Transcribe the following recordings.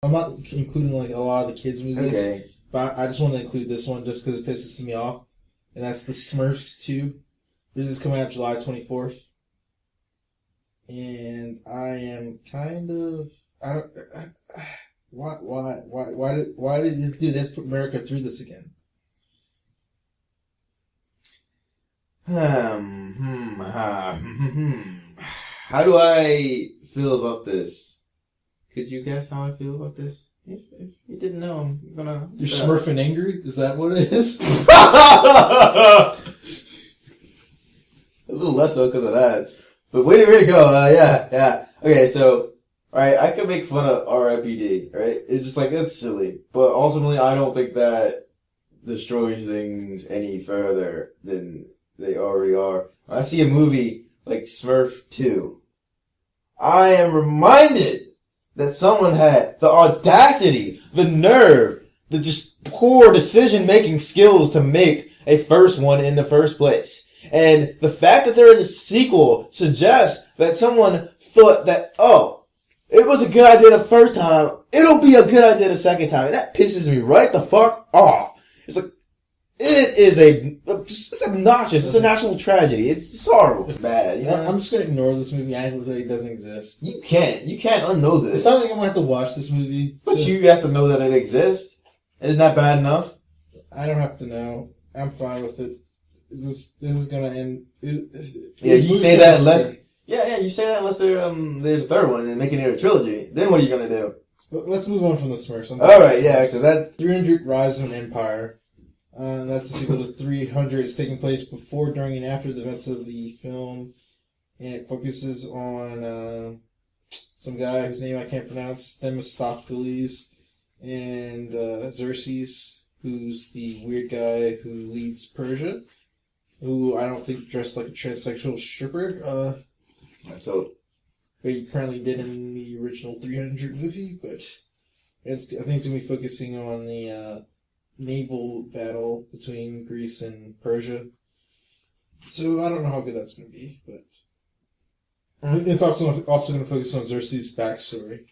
I'm not including like a lot of the kids' movies, Okay. but I just want to include this one just because it pisses me off, and that's the Smurfs 2. This is coming out July 24th, and I am kind of why did you do that? Put America through this again? How do I feel about this? Could you guess how I feel about this? If you didn't know, I'm gonna... You're smurfing angry? Is that what it is? A little less so because of that. But way to go. Yeah. Okay, so, alright, I could make fun of RIPD, right? It's just like, it's silly. But ultimately, I don't think that destroys things any further than they already are. When I see a movie like Smurf 2, I am reminded that someone had the audacity, the nerve, the just poor decision-making skills to make a first one in the first place. And the fact that there is a sequel suggests that someone thought that, oh, it was a good idea the first time, it'll be a good idea the second time. And that pisses me right the fuck off. It's like, it's obnoxious. It's a national tragedy. It's horrible. It's bad, you know? I'm just gonna ignore this movie. I act like it doesn't exist. You can't unknow this. It's not like I'm gonna have to watch this movie. But you have to know that it exists. Isn't that bad enough? I don't have to know. I'm fine with it. This is gonna end. Yeah, you say that unless. Yeah, you say that unless there's a third one and making it a trilogy. Then what are you gonna do? Let's move on from the Smurfs. Alright, yeah, because that... 300 Rise of an Empire. That's the sequel to 300. It's taking place before, during, and after the events of the film. And it focuses on some guy whose name I can't pronounce, Themistocles, and Xerxes, who's the weird guy who leads Persia, who I don't think dressed like a transsexual stripper. That's all. But he apparently did in the original 300 movie, but I think it's going to be focusing on the naval battle between Greece and Persia. So I don't know how good that's going to be, but it's also going to focus on Xerxes' backstory.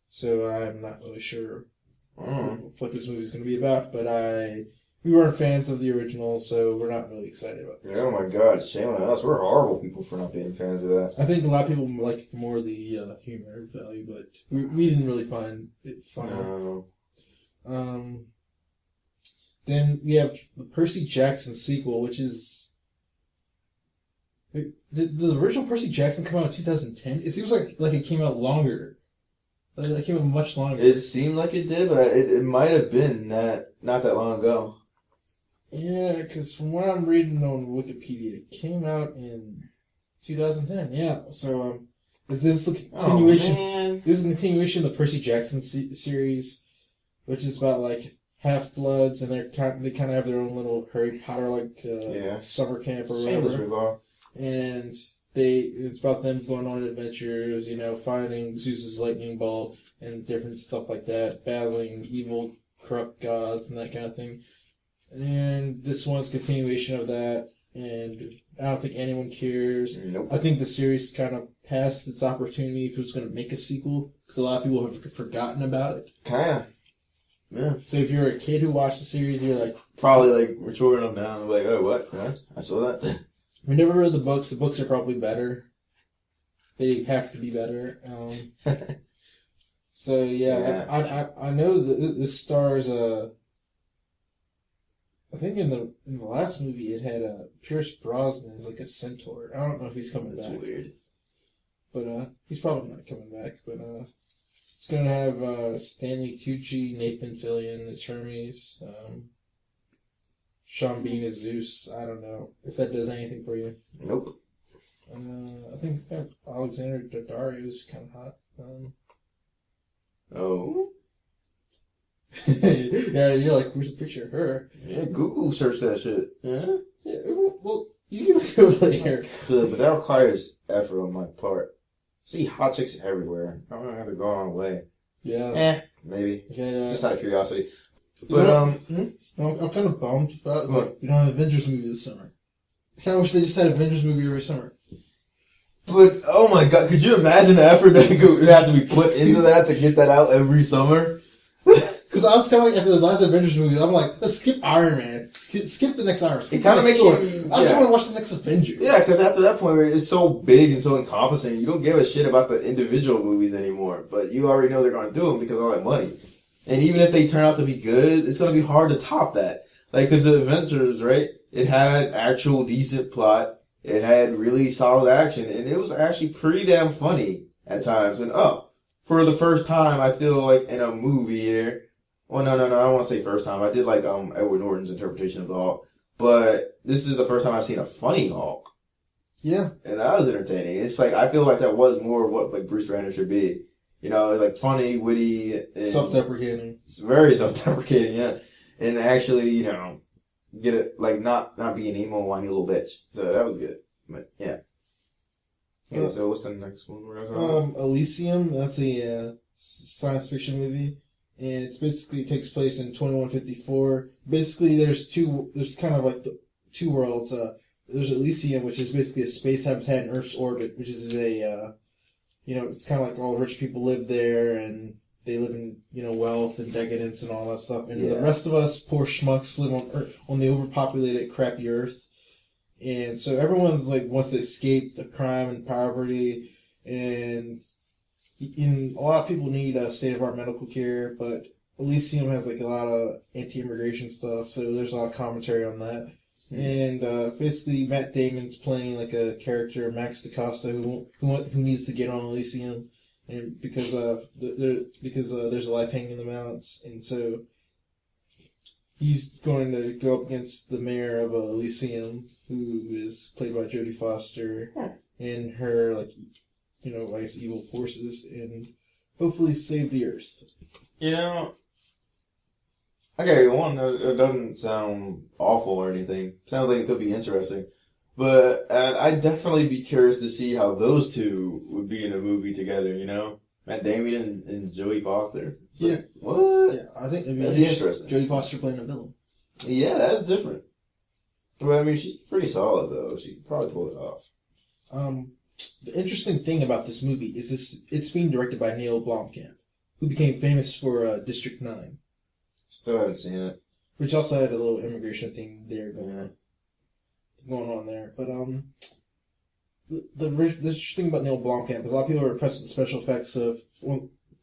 So I'm not really sure what this movie is going to be about, but we weren't fans of the original, so we're not really excited about this. Oh my god, shame on us. We're horrible people for not being fans of that. I think a lot of people like more the humor value, but we didn't really find it funny. No. Then we have the Percy Jackson sequel, which is... Did the original Percy Jackson come out in 2010? It seems like it came out longer. It came out much longer. It seemed like it did, but it might have been not that long ago. Yeah, because from what I'm reading on Wikipedia, it came out in 2010. Yeah, so this is the continuation. This is a continuation of the Percy Jackson series, which is about like half-bloods, and they kind of have their own little Harry Potter like summer camp or whatever. And it's about them going on adventures, finding Zeus's lightning bolt and different stuff like that, battling evil, corrupt gods and that kind of thing. And this one's a continuation of that, and I don't think anyone cares. Nope. I think the series kind of passed its opportunity if it was going to make a sequel, because a lot of people have forgotten about it. Kind of. Yeah. So if you're a kid who watched the series, you're like... Probably like maturing them down and like, oh, what? Huh? I saw that. We never read the books. The books are probably better. They have to be better. So yeah. I know that this stars I think in the last movie it had Pierce Brosnan as like a centaur. I don't know if he's coming back. That's weird. But he's probably not coming back. But it's gonna have Stanley Tucci, Nathan Fillion as Hermes, Sean Bean as Zeus. I don't know if that does anything for you. Nope. I think it's got Alexander Daddario, who's kind of hot. Oh. Yeah, you're like, where's a picture of her? Yeah, Google search that shit. Yeah. Well, you can do it later. Good, but that requires effort on my part. See hot chicks everywhere. I'm gonna have to go on a way. Yeah. Maybe. Yeah. Just out of curiosity. But I'm kind of bummed about we don't have an Avengers movie this summer. I kind of wish they just had an Avengers movie every summer. But, oh my god, could you imagine the effort that would have to be put into that to get that out every summer? Because I was kind of like, after the last Avengers movie, I'm like, let's skip Iron Man. Skip the next Iron Man. It kind of makes you... I just want to watch the next Avengers. Yeah, because after that point, it's so big and so encompassing, you don't give a shit about the individual movies anymore. But you already know they're going to do them because of all that money. And even if they turn out to be good, it's going to be hard to top that. Like, because the Avengers, right? It had actual decent plot. It had really solid action. And it was actually pretty damn funny at times. And, for the first time, I feel like in a movie here... Well, no, I don't want to say first time. I did like Edward Norton's interpretation of the Hulk. But this is the first time I've seen a funny Hulk. Yeah. And that was entertaining. It's like, I feel like that was more of what like Bruce Banner should be. You know, like funny, witty, and self-deprecating. It's very self-deprecating, yeah. And actually, you know, get it, like not be an emo whiny little bitch. So that was good. But yeah. Okay, so what's the next one we're talking about? Elysium, that's a science fiction movie. And it basically takes place in 2154. Basically, there's kind of like the two worlds. There's Elysium, which is basically a space habitat in Earth's orbit, which is it's kind of like all the rich people live there, and they live in, wealth and decadence and all that stuff. And the rest of us, poor schmucks, live on the overpopulated, crappy Earth. And so everyone's like wants to escape the crime and poverty, and a lot of people need state-of-the-art medical care, but Elysium has like a lot of anti-immigration stuff, so there's a lot of commentary on that. Mm-hmm. And basically, Matt Damon's playing like a character, Max DaCosta, who needs to get on Elysium, and because there's a life hanging in the balance, and so he's going to go up against the mayor of Elysium, who is played by Jodie Foster, and her I guess evil forces, and hopefully save the Earth. Okay, one, it doesn't sound awful or anything. Sounds like it could be interesting. But I'd definitely be curious to see how those two would be in a movie together, Matt Damon and Jodie Foster. It's like, what? Yeah, I think that'd be interesting. Jodie Foster playing a villain. Yeah, that's different. Well, I mean, she's pretty solid, though. She could probably pull it off. The interesting thing about this movie is it's being directed by Neil Blomkamp, who became famous for District 9. Still haven't seen it. Which also had a little immigration thing there going on there. But the interesting thing about Neil Blomkamp is a lot of people are impressed with the special effects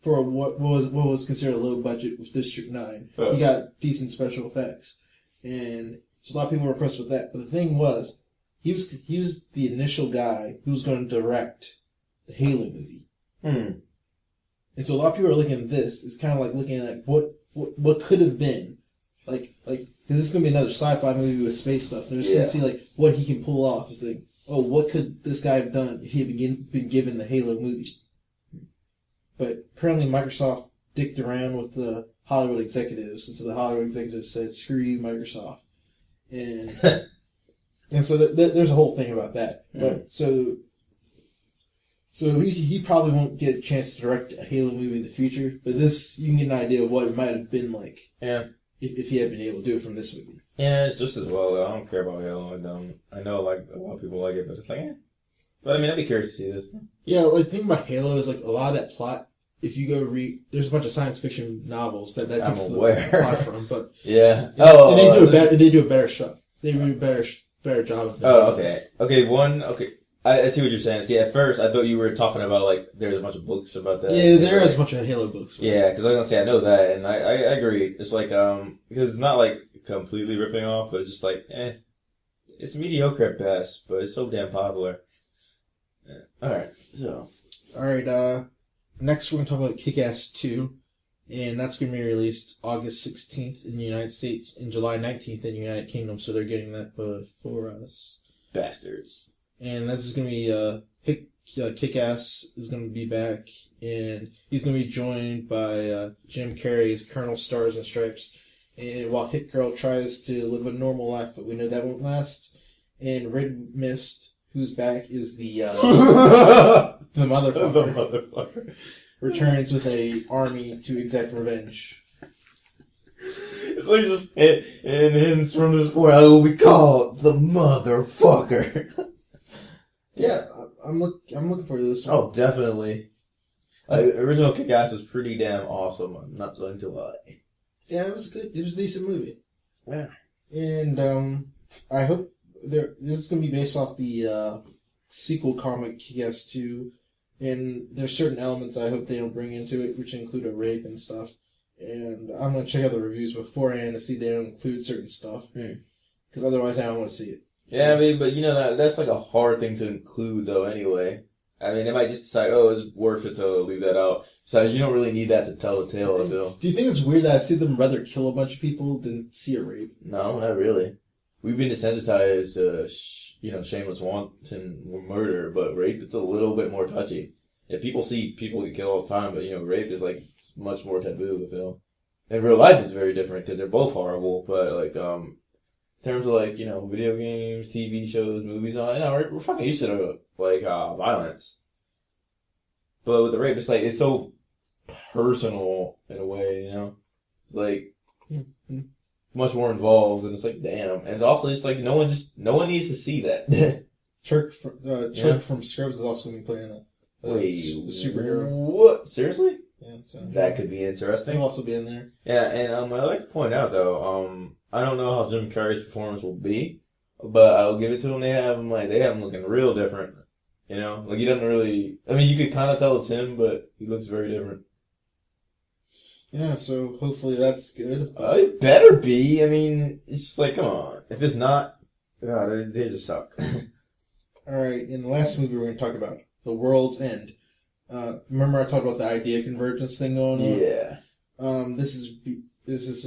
for what was considered a low budget with District 9. Oh. He got decent special effects. And so a lot of people were impressed with that. But the thing was, he was the initial guy who was going to direct the Halo movie. And so a lot of people are looking at this. It's kind of like looking at what could have been. Like, because this is going to be another sci-fi movie with space stuff. They're just going to see, like, what he can pull off. It's like, oh, what could this guy have done if he had been given the Halo movie? But apparently Microsoft dicked around with the Hollywood executives. And so the Hollywood executives said, screw you, Microsoft. And... And so there's a whole thing about that. But so he probably won't get a chance to direct a Halo movie in the future. But this, you can get an idea of what it might have been like. Yeah. If he had been able to do it from this movie. Yeah, it's just as well. I don't care about Halo. I know like a lot of people like it, but it's like, But I mean, I'd be curious to see this. Yeah, like the thing about Halo is like a lot of that plot. If you go read, there's a bunch of science fiction novels that takes the plot from. But yeah. And they do a better job. They do a better job of the okay. Okay, I see what you're saying. See, at first, I thought you were talking about, like, there's a bunch of books about that. Yeah, there is a bunch of Halo books. Yeah, because I was going to say, I know that, and I agree. It's like, because it's not, like, completely ripping off, but it's just like, it's mediocre at best, but it's so damn popular. Yeah. Alright, so. Alright, next we're going to talk about Kick-Ass 2. And that's going to be released August 16th in the United States and July 19th in the United Kingdom, so they're getting that before us. Bastards. And this is going to be, Kick-Ass is going to be back, and he's going to be joined by Jim Carrey's Colonel Stars and Stripes. And while Hit Girl tries to live a normal life, but we know that won't last. And Red Mist, who's back, is the motherfucker. The motherfucker. Returns with a army to exact revenge. It's like just, and hence from this point, I will be called the motherfucker. Yeah, I'm looking forward to this one. Oh, definitely. Original Kick-Ass was pretty damn awesome. I'm not going to lie. Yeah, it was good. It was a decent movie. Yeah. And I hope this is going to be based off the sequel comic Kick-Ass 2. And there's certain elements I hope they don't bring into it, which include a rape and stuff. And I'm going to check out the reviews beforehand to see if they don't include certain stuff. Because otherwise I don't want to see it. Yeah, I mean, but you know, that's like a hard thing to include, though, anyway. I mean, they might just decide, oh, it's worth it to leave that out. Besides, you don't really need that to tell the tale, I feel. Do you think it's weird that I see them rather kill a bunch of people than see a rape? No, not really. We've been desensitized to, shameless wanton murder, but rape, it's a little bit more touchy. Yeah, people see people get killed all the time, but, rape is, like, much more taboo, I feel. In real life, it's very different, because they're both horrible, but, like, in terms of, like, video games, TV shows, movies, we're fucking used to, like, violence. But with the rape, it's like, it's so personal in a way, It's like, much more involved, and it's like, damn. And also, it's like, no one needs to see that. Turk from Scrubs is also going to be playing a superhero. What? Seriously? Yeah, so. That could be interesting. He'll also be in there. Yeah, and I'd like to point out, though, I don't know how Jim Carrey's performance will be, but I'll give it to him. They have him looking real different. Like he doesn't really. I mean, you could kind of tell it's him, but he looks very different. Yeah, so hopefully that's good. It better be. I mean, it's just like, come on. If it's not, they just suck. All right, in the last movie we're going to talk about, The World's End. Remember I talked about the idea convergence thing going on? Yeah. This is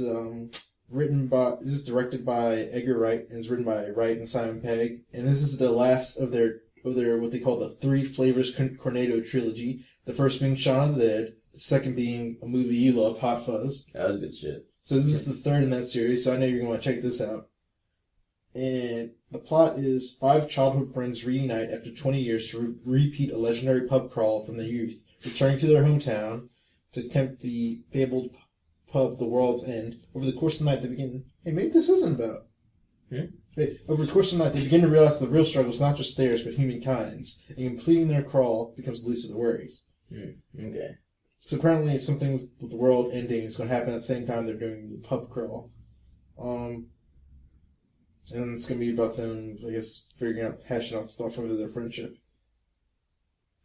directed by Edgar Wright and is written by Wright and Simon Pegg, and this is the last of their what they call the Three Flavors Cornetto trilogy. The first being Shaun of the Dead, the second being a movie you love, Hot Fuzz. That was good shit. So this is the third in that series, so I know you're going to want to check this out. And the plot is 5 childhood friends reunite after 20 years to repeat a legendary pub crawl from their youth, returning to their hometown to attempt the fabled pub The World's End. Over the course of the night, they begin... Hey, maybe this isn't about... Over the course of the night, they begin to realize the real struggle is not just theirs, but humankind's, and completing their crawl becomes the least of the worries. Okay. So apparently something with the world ending is going to happen at the same time they're doing the pub crawl. And it's going to be about them, I guess, hashing out stuff over their friendship.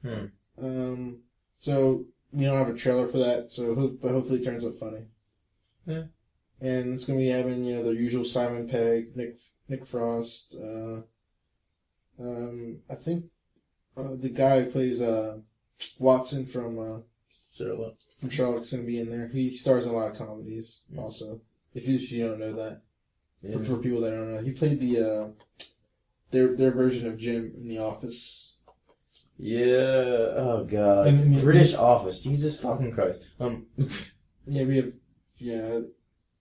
So we don't have a trailer for that, but hopefully it turns out funny. Yeah. And it's going to be having, the usual Simon Pegg, Nick Frost, I think the guy who plays Watson from Sherlock's going to be in there. He stars in a lot of comedies also, if you don't know that. Yeah. For people that don't know, he played their version of Jim in The Office. Yeah. Oh God. And British Office. Jesus fucking Christ. Yeah, we have. Yeah.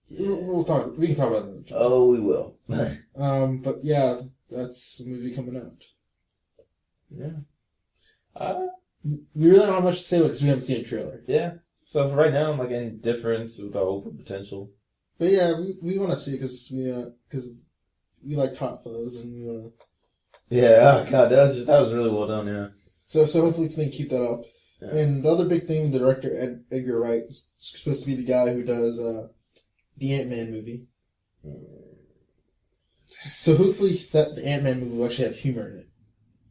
We'll talk. We can talk about that. Oh, we will. But yeah, that's a movie coming out. Yeah. We really don't have much to say because we haven't seen a trailer. Yeah. So for right now, I'm like indifference with the hope of potential. But yeah, we want to see it because we like Hot Fuzz and we want to. Yeah. Oh God, that was really well done. Yeah. So hopefully they can keep that up. Yeah. And the other big thing, the director Edgar Wright is supposed to be the guy who does the Ant-Man movie. So hopefully the Ant-Man movie will actually have humor in it.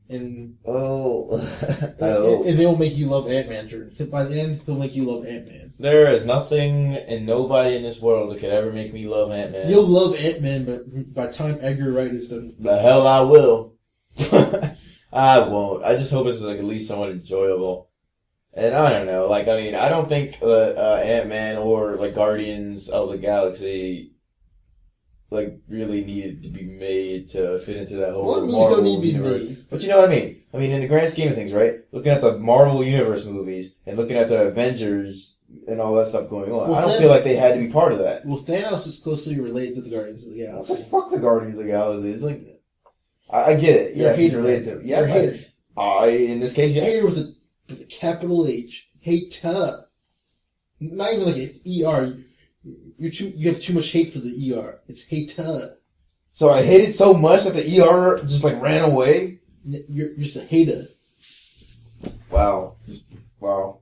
And and they will make you love Ant-Man. By the end, he'll make you love Ant-Man. There is nothing and nobody in this world that could ever make me love Ant-Man. You'll love Ant-Man, but by the time Edgar Wright is done... The hell I will. I won't. I just hope it's at least somewhat enjoyable. And I don't know, I don't think Ant-Man or Guardians of the Galaxy really needed to be made to fit into that whole Marvel universe. But you know what I mean? I mean, in the grand scheme of things, right? Looking at the Marvel Universe movies and looking at the Avengers and all that stuff going on, I don't feel like they had to be part of that. Well, Thanos is closely related to the Guardians of the Galaxy. What the fuck, the Guardians of the Galaxy? It's I get it. Yeah, he's related to it. Yes, in this case, yes. Hater with a capital H. Hater. Not even an ER. You have too much hate for the ER. It's hater. So I hate it so much that the ER just ran away? You're just a hater. Wow. Just, wow.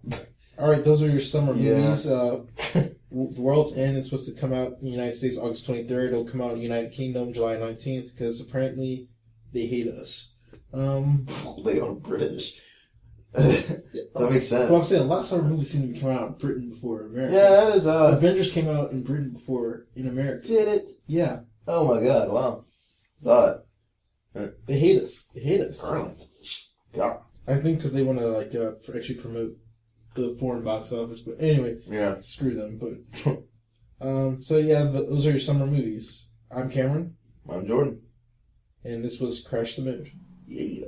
Alright, those are your summer Yeah. movies. The World's End is supposed to come out in the United States August 23rd. It'll come out in the United Kingdom July 19th because apparently they hate us. They are British. That makes sense. Well, I'm saying a lot of summer movies seem to be coming out in Britain before America. Yeah, that is Avengers came out in Britain before in America. Did it? Yeah. Oh my god, wow. Saw it. They hate us. They hate us. Really? Yeah. I think because they want to actually promote the foreign box office. But anyway, Yeah. screw them. But so yeah, those are your summer movies. I'm Cameron, I'm Jordan. and this was Crash the Mood. Yeah.